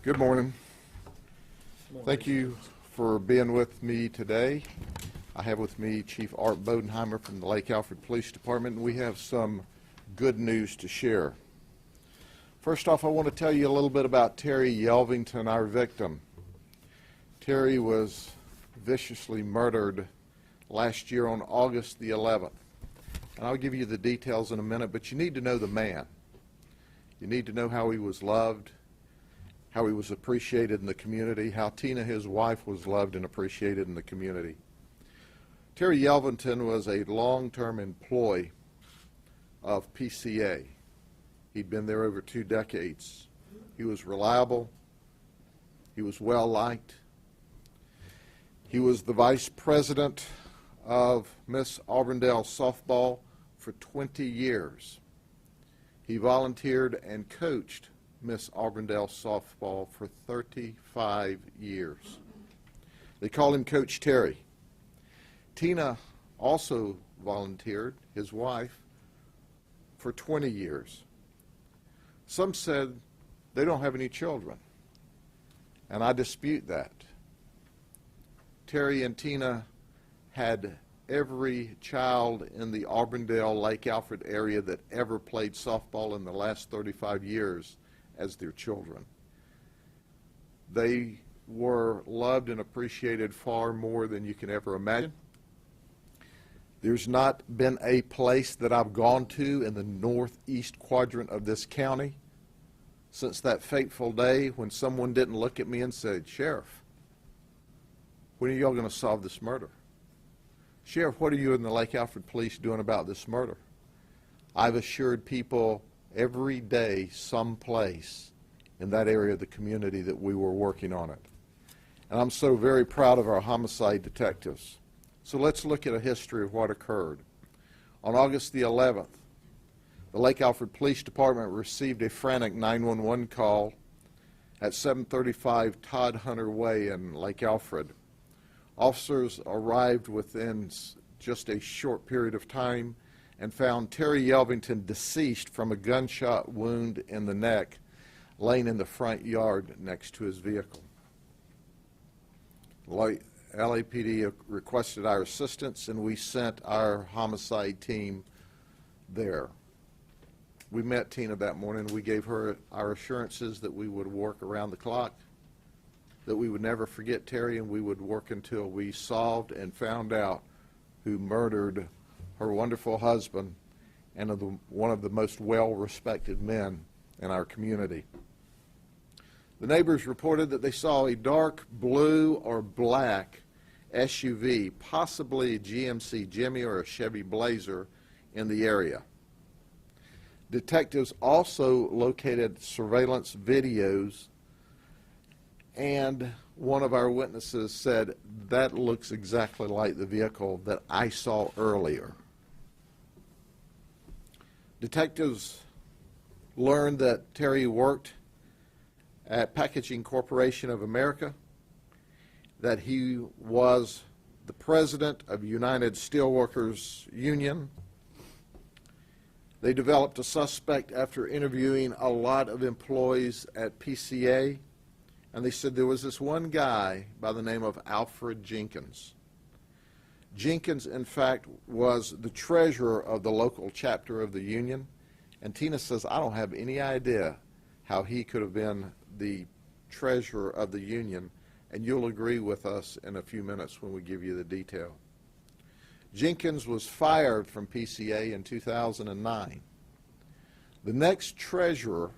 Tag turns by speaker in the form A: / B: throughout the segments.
A: Good morning. Thank you for being with me today. I have with me Chief Art Bodenheimer from the Lake Alfred Police Department, and we have some good news to share. First off, I want to tell you a little bit about Terry Yelvington, our victim. Terry was viciously murdered last year on August the 11th. And I'll give you the details in a minute, but you need to know the man. You need to know how he was loved, how he was appreciated in the community, how Tina, his wife, was loved and appreciated in the community. Terry Yelvington was a long-term employee of PCA. He'd been there over 2 decades. He was reliable. He was well-liked. He was the vice president of Miss Auburndale softball for 20 years. He volunteered and coached Miss Auburndale softball for 35 years. They call him Coach Terry. Tina also volunteered, his wife, for 20 years. Some said they don't have any children, and I dispute that. Terry and Tina had every child in the Auburndale, Lake Alfred area that ever played softball in the last 35 years as their children. They were loved and appreciated far more than you can ever imagine. There's not been a place that I've gone to in the northeast quadrant of this county since that fateful day when someone didn't look at me and said, "Sheriff, when are y'all going to solve this murder? Sheriff, what are you and the Lake Alfred Police doing about this murder?" I've assured people every day someplace in that area of the community that we were working on it. And I'm so very proud of our homicide detectives. So let's look at a history of what occurred. On August the 11th, the Lake Alfred Police Department received a frantic 911 call at 735 Todd Hunter Way in Lake Alfred. Officers arrived within just a short period of time and found Terry Yelvington deceased from a gunshot wound in the neck, laying in the front yard next to his vehicle. LAPD requested our assistance, and we sent our homicide team there. We met Tina that morning. We gave her our assurances that we would work around the clock, that we would never forget Terry, and we would work until we solved and found out who murdered her wonderful husband and one of the most well-respected men in our community. The neighbors reported that they saw a dark blue or black SUV, possibly a GMC Jimmy or a Chevy Blazer, in the area. Detectives also located surveillance videos, and one of our witnesses said, "That looks exactly like the vehicle that I saw earlier." Detectives learned that Terry worked at Packaging Corporation of America, that he was the president of United Steelworkers Union. They developed a suspect after interviewing a lot of employees at PCA, and they said there was this one guy by the name of Alfred Jenkins. Jenkins, in fact, was the treasurer of the local chapter of the union, and Tina says, "I don't have any idea how he could have been the treasurer of the union," and you'll agree with us in a few minutes when we give you the detail. Jenkins was fired from PCA in 2009. The next treasurer,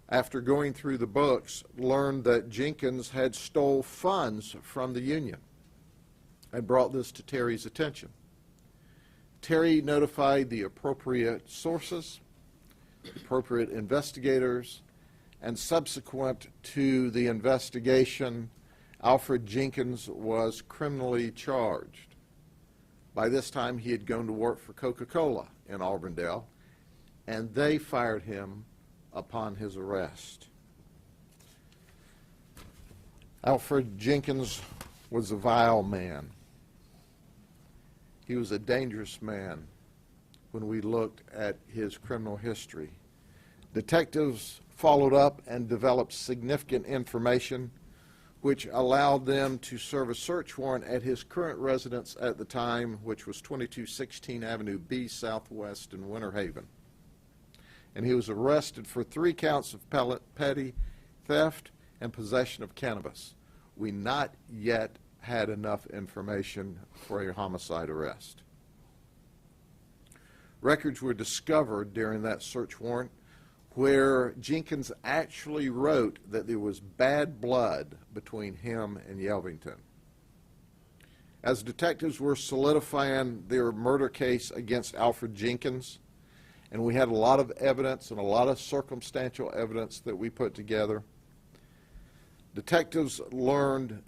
A: after going through the books, learned that Jenkins had stole funds from the union and brought this to Terry's attention. Terry notified the appropriate sources, appropriate investigators, and subsequent to the investigation, Alfred Jenkins was criminally charged. By this time, he had gone to work for Coca-Cola in Auburndale, and they fired him upon his arrest. Alfred Jenkins was a vile man. He was a dangerous man when we looked at his criminal history. Detectives followed up and developed significant information which allowed them to serve a search warrant at his current residence at the time, which was 2216 Avenue B Southwest in Winter Haven. And he was arrested for 3 counts of petty theft and possession of cannabis. We not yet had enough information for a homicide arrest. Records were discovered during that search warrant where Jenkins actually wrote that there was bad blood between him and Yelvington. As detectives were solidifying their murder case against Alfred Jenkins, and we had a lot of evidence and a lot of circumstantial evidence that we put together, detectives learned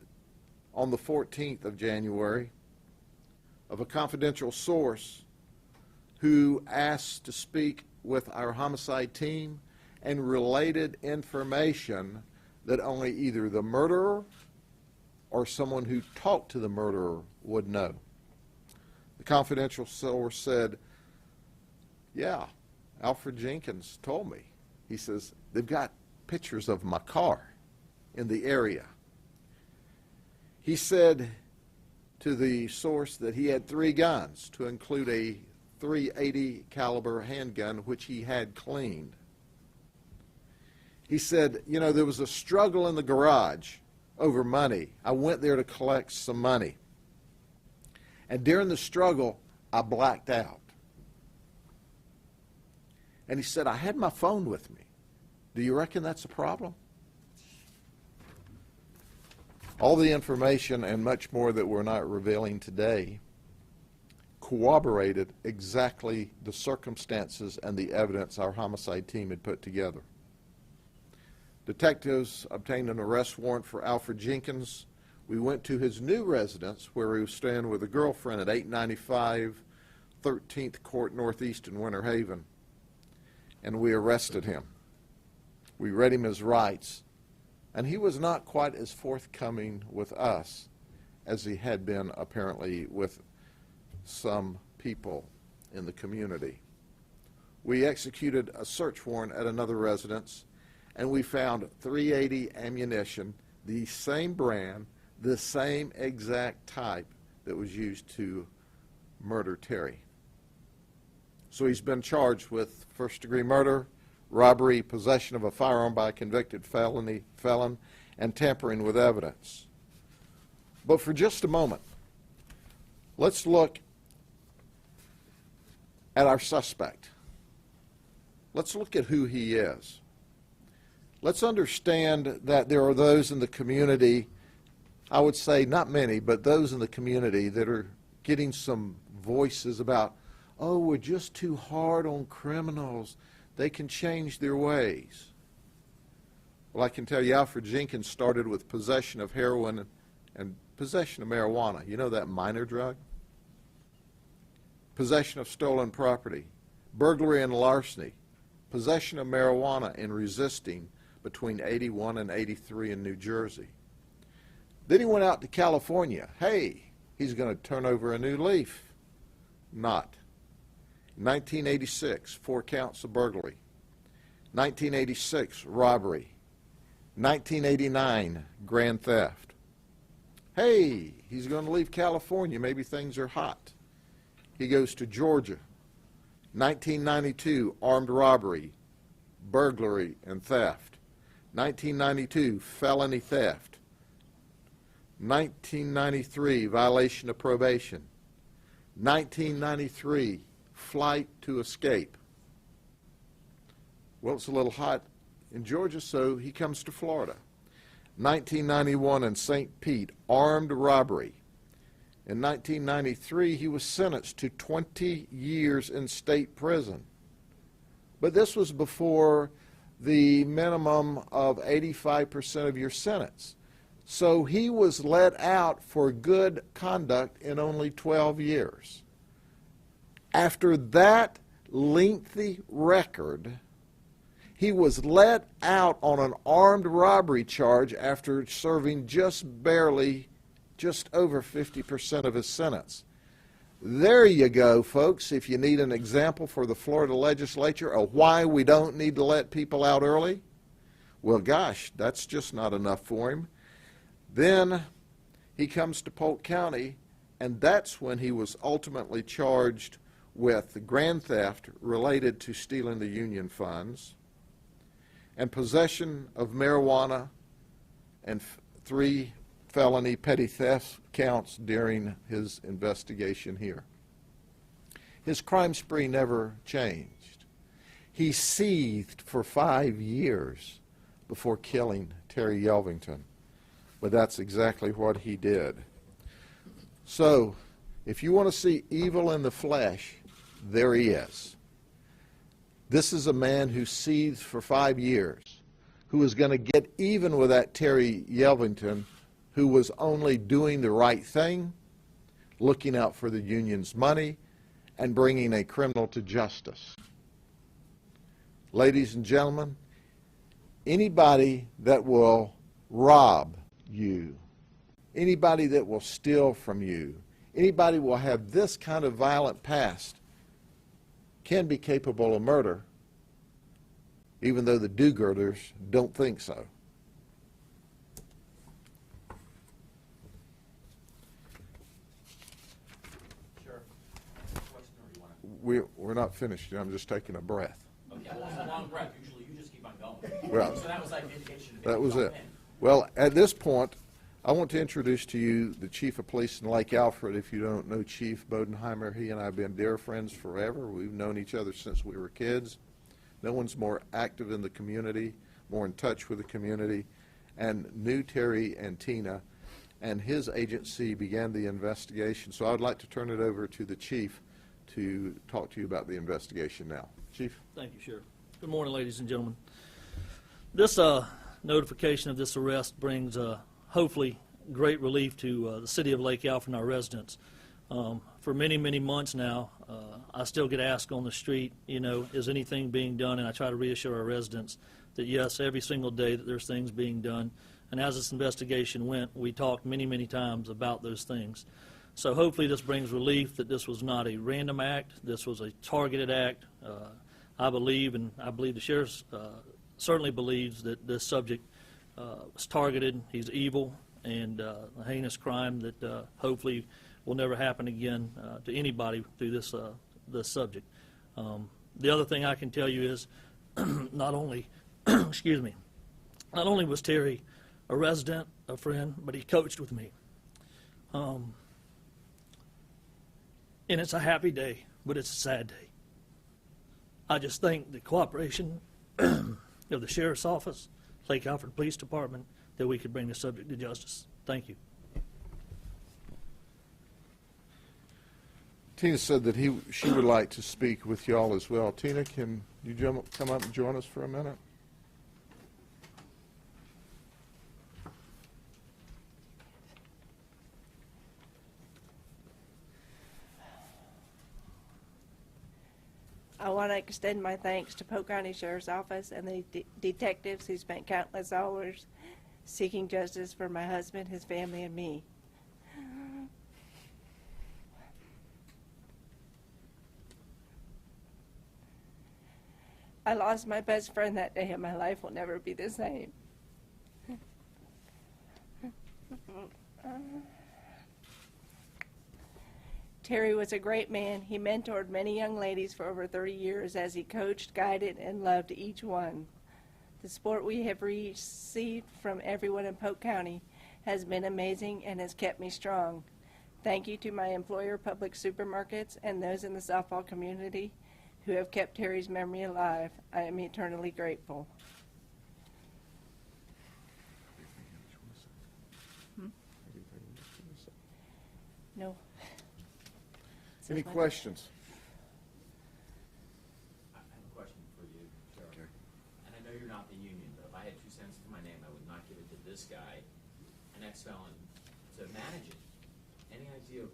A: on the 14th of January of a confidential source who asked to speak with our homicide team and related information that only either the murderer or someone who talked to the murderer would know. The confidential source said, yeah, Alfred Jenkins told me. He says, they've got pictures of my car in the area. He said to the source that he had 3 guns, to include a .380 caliber handgun, which he had cleaned. He said, you know, there was a struggle in the garage over money. I went there to collect some money. And during the struggle, I blacked out. And he said, I had my phone with me. Do you reckon that's a problem? All the information and much more that we're not revealing today corroborated exactly the circumstances and the evidence our homicide team had put together. Detectives obtained an arrest warrant for Alfred Jenkins. We went to his new residence where he was staying with a girlfriend at 895 13th Court Northeast in Winter Haven, and we arrested him. We read him his rights, and he was not quite as forthcoming with us as he had been apparently with some people in the community. We executed a search warrant at another residence, and we found .380 ammunition, the same brand, the same exact type that was used to murder Terry. So he's been charged with first-degree murder, robbery, possession of a firearm by a convicted felon, and tampering with evidence. But for just a moment, let's look at our suspect. Let's look at who he is. Let's understand that there are those in the community, I would say not many, but those in the community that are getting some voices about, oh, we're just too hard on criminals. They can change their ways. Well, I can tell you Alfred Jenkins started with possession of heroin and possession of marijuana. You know that minor drug? Possession of stolen property, burglary and larceny, possession of marijuana and resisting between 81 and 83 in New Jersey. Then he went out to California. Hey, he's going to turn over a new leaf. Not. 1986, 4 counts of burglary. 1986, robbery. 1989, grand theft. Hey, he's going to leave California. Maybe things are hot. He goes to Georgia. 1992, armed robbery, burglary, and theft. 1992, felony theft. 1993, violation of probation. 1993, flight to escape. Well, it's a little hot in Georgia, so he comes to Florida. 1991 in St. Pete, armed robbery. In 1993, he was sentenced to 20 years in state prison. But this was before the minimum of 85% of your sentence. So he was let out for good conduct in only 12 years. After that lengthy record, he was let out on an armed robbery charge after serving just over 50% of his sentence. There you go, folks, if you need an example for the Florida legislature of why we don't need to let people out early. Well, gosh, that's just not enough for him. Then he comes to Polk County, and that's when he was ultimately charged with grand theft related to stealing the union funds and possession of marijuana and 3 felony petty theft counts during his investigation here. His crime spree never changed. He seethed for 5 years before killing Terry Yelvington, but that's exactly what he did. So, if you want to see evil in the flesh, there he is. This is a man who seethed for 5 years, who is going to get even with that Terry Yelvington, who was only doing the right thing, looking out for the union's money, and bringing a criminal to justice. Ladies and gentlemen, anybody that will rob you, anybody that will steal from you, anybody will have this kind of violent past can be capable of murder, even though the do-gooders don't think so.
B: Sure. Question, or you want to?
A: We're not finished. I'm just taking a breath.
B: Okay, well, it's a long breath. Usually you just keep on going.
A: Well,
B: so that was like an indication.
A: That was it. Well, at this point, I want to introduce to you the Chief of Police in Lake Alfred. If you don't know Chief Bodenheimer, he and I have been dear friends forever. We've known each other since we were kids. No one's more active in the community, more in touch with the community, and knew Terry and Tina, and his agency began the investigation. So I'd like to turn it over to the Chief to talk to you about the investigation now. Chief?
C: Thank you, Sheriff. Good morning, ladies and gentlemen. This notification of this arrest brings hopefully great relief to the city of Lake Alfred and our residents. For many, many months now, I still get asked on the street, is anything being done? And I try to reassure our residents that yes, every single day that there's things being done. And as this investigation went, we talked many, many times about those things. So hopefully this brings relief that this was not a random act. This was a targeted act. I believe, and I believe the sheriff certainly believes that this subject was targeted. He's evil and a heinous crime that hopefully will never happen again to anybody through this subject. The other thing I can tell you is not only, excuse me, not only was Terry a resident, a friend, but he coached with me. And it's a happy day, but it's a sad day. I just thank the cooperation of the Sheriff's Office, Lake Alfred Police Department, that we could bring the subject to justice. Thank you.
A: Tina said that she would like to speak with y'all as well. Tina, can you come up and join us for a minute?
D: I want to extend my thanks to Polk County Sheriff's Office and the detectives who spent countless hours seeking justice for my husband, his family, and me. I lost my best friend that day, and my life will never be the same. Terry was a great man. He mentored many young ladies for over 30 years as he coached, guided, and loved each one. The support we have received from everyone in Polk County has been amazing and has kept me strong. Thank you to my employer, Public Supermarkets, and those in the softball community who have kept Terry's memory alive. I am eternally grateful. No.
A: Any questions?
B: I have a question for you, Sheriff.
A: Okay.
B: And I know you're not the union, but if I had 2 cents to my name, I would not give it to this guy, an ex-felon, to manage it. Any idea of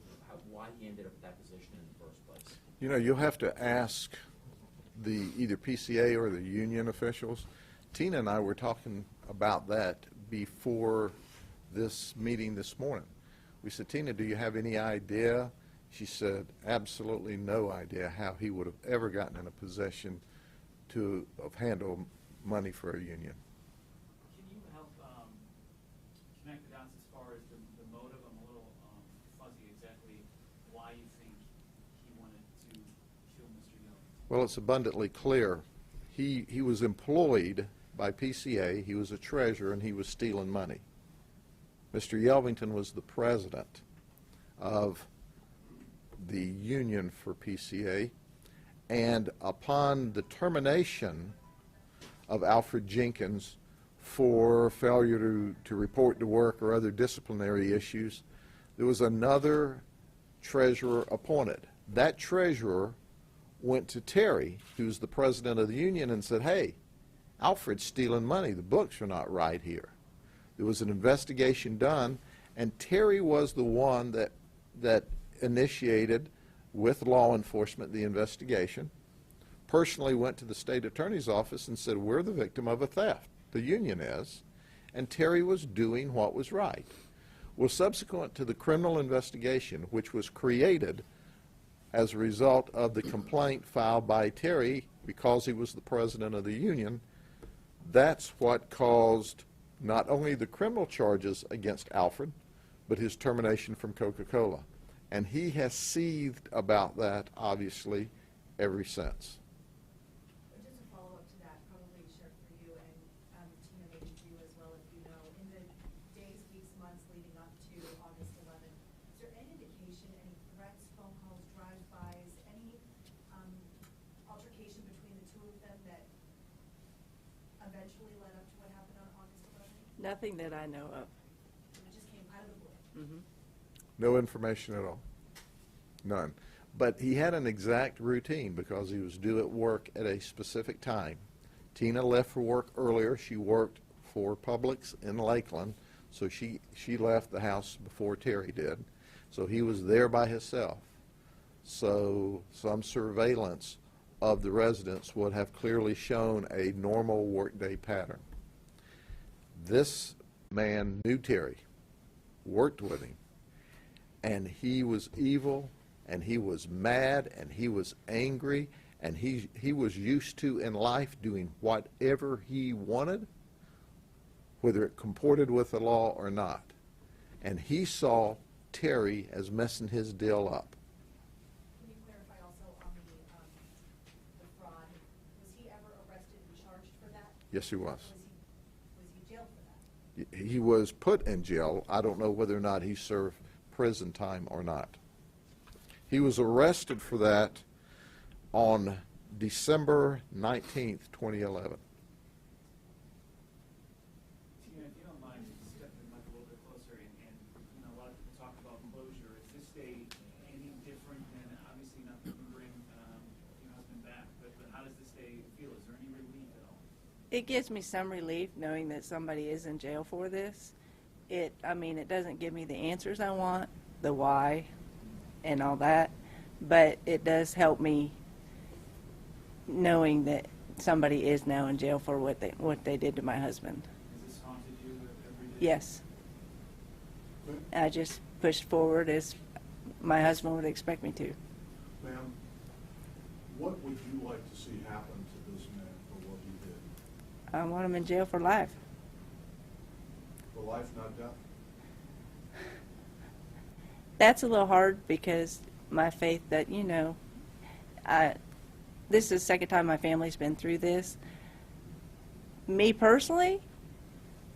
B: why he ended up at that position in the first place?
A: You know, you'll have to ask the either PCA or the union officials. Tina and I were talking about that before this meeting this morning. We said, Tina, do you have any idea? She said, absolutely no idea how he would have ever gotten in a position to handle money for a union.
E: why you think he wanted to kill Mr. Yelvington?
A: Well, it's abundantly clear. He was employed by PCA, he was a treasurer, and he was stealing money. Mr. Yelvington was the president of the union for PCA, and upon the termination of Alfred Jenkins for failure to report to work or other disciplinary issues, there was another treasurer appointed. That treasurer went to Terry, who's the president of the union, and said, hey, Alfred's stealing money. The books are not right here. There was an investigation done, and Terry was the one that initiated, with law enforcement, the investigation, personally went to the state attorney's office and said, we're the victim of a theft. The union is. And Terry was doing what was right. Well, subsequent to the criminal investigation, which was created as a result of the complaint filed by Terry because he was the president of the union, that's what caused not only the criminal charges against Alfred, but his termination from Coca-Cola. And he has seethed about that, obviously, ever since.
F: Just a follow-up to that, probably Sheriff for you and Tina, maybe for you as well, if you know, in the days, weeks, months leading up to August 11th, is there any indication, any threats, phone calls, drive-bys, any altercation between the two of them that eventually led up to what happened on August 11th?
D: Nothing that I know of.
F: It just came out of the blue.
D: Mhm.
A: No information at all. None. But he had an exact routine because he was due at work at a specific time. Tina left for work earlier. She worked for Publix in Lakeland, so she left the house before Terry did. So he was there by himself. So some surveillance of the residents would have clearly shown a normal workday pattern. This man knew Terry, worked with him, and he was evil, and he was mad, and he was angry, and he was used to in life doing whatever he wanted, whether it comported with the law or not. And he saw Terry as messing his deal up.
F: Can you clarify also on the fraud, was he ever arrested and charged for that?
A: Yes, he was.
F: Was he jailed for that?
A: He was put in jail. I don't know whether or not he served prison time or not. He was arrested for that on December 19th, 2011.
E: Tina, if you don't mind stepping the mic a little bit closer, and you know, a lot of people talk about closure. Is this day any different than, obviously not that you can bring your husband back, but how does this day feel? Is there any relief at all?
D: It gives me some relief knowing that somebody is in jail for this. It doesn't give me the answers I want, the why, and all that, but it does help me knowing that somebody is now in jail for what they did to my husband.
E: Has this haunted you every day?
D: Yes. I just pushed forward as my husband would expect me to.
G: Ma'am, what would you like to see happen to this man for what he did?
D: I want him in jail for life.
G: For life, not death?
D: That's a little hard because my faith that, this is the second time my family's been through this. Me personally,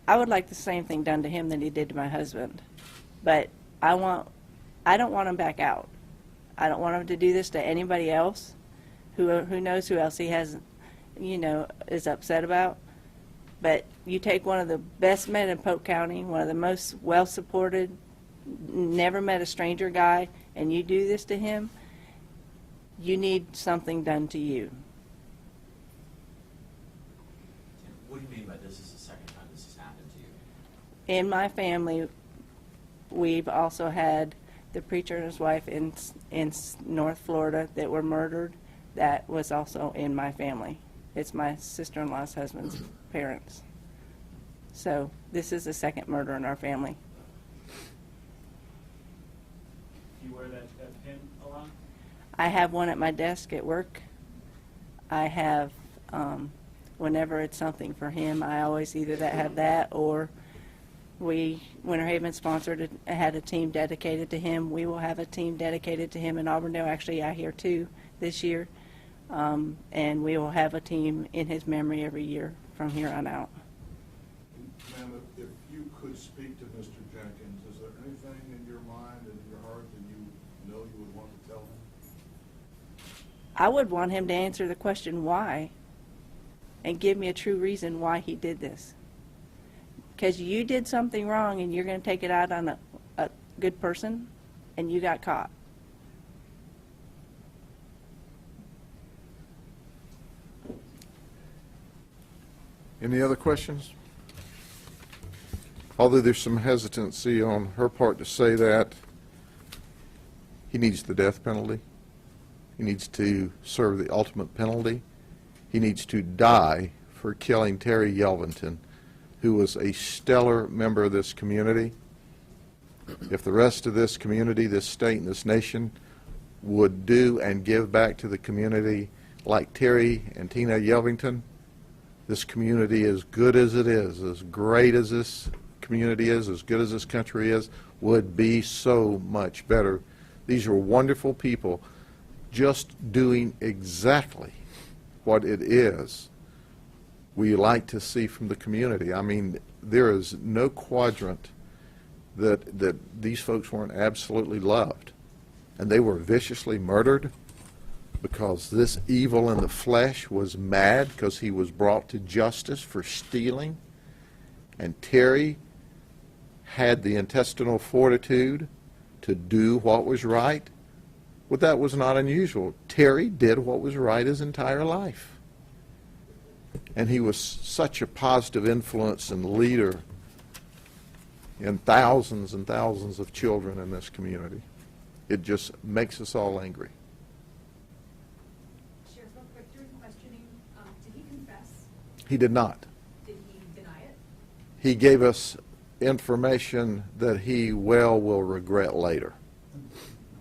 D: I would like the same thing done to him that he did to my husband. But I don't want him back out. I don't want him to do this to anybody else who knows who else he has, is upset about. But you take one of the best men in Polk County, one of the most well-supported, never met a stranger guy, and you do this to him, you need something done to you.
B: What do you mean by this is the second time this has happened to you?
D: In my family, we've also had the preacher and his wife in North Florida that were murdered. That was also in my family. It's my sister-in-law's husband's parents. So this is the second murder in our family.
E: Do you wear that pin a lot?
D: I have one at my desk at work. I have, whenever it's something for him, I always either have that or Winter Haven had a team dedicated to him. We will have a team dedicated to him in Auburndale, actually out here too, this year. And we will have a team in his memory every year from here on out.
G: Ma'am, if you could speak to Mr. Jenkins, is there anything in your mind and in your heart that you know you would want to tell him?
D: I would want him to answer the question why and give me a true reason why he did this. Because you did something wrong and you're going to take it out on a good person, and you got caught.
A: Any other questions? Although there's some hesitancy on her part to say that, he needs the death penalty. He needs to serve the ultimate penalty. He needs to die for killing Terry Yelvington, who was a stellar member of this community. If the rest of this community, this state, and this nation would do and give back to the community like Terry and Tina Yelvington, this community, as good as it is, as great as this community is, as good as this country is, would be so much better. These are wonderful people just doing exactly what it is we like to see from the community. I mean, there is no quadrant that these folks weren't absolutely loved. And they were viciously murdered because this evil in the flesh was mad because he was brought to justice for stealing. And Terry had the intestinal fortitude to do what was right. Well, that was not unusual. Terry did what was right his entire life. And he was such a positive influence and leader in thousands and thousands of children in this community. It just makes us all angry.
F: Sheriff, real quick, during questioning, did he confess?
A: He did not.
F: Did he deny it?
A: He gave us information that he well will regret later.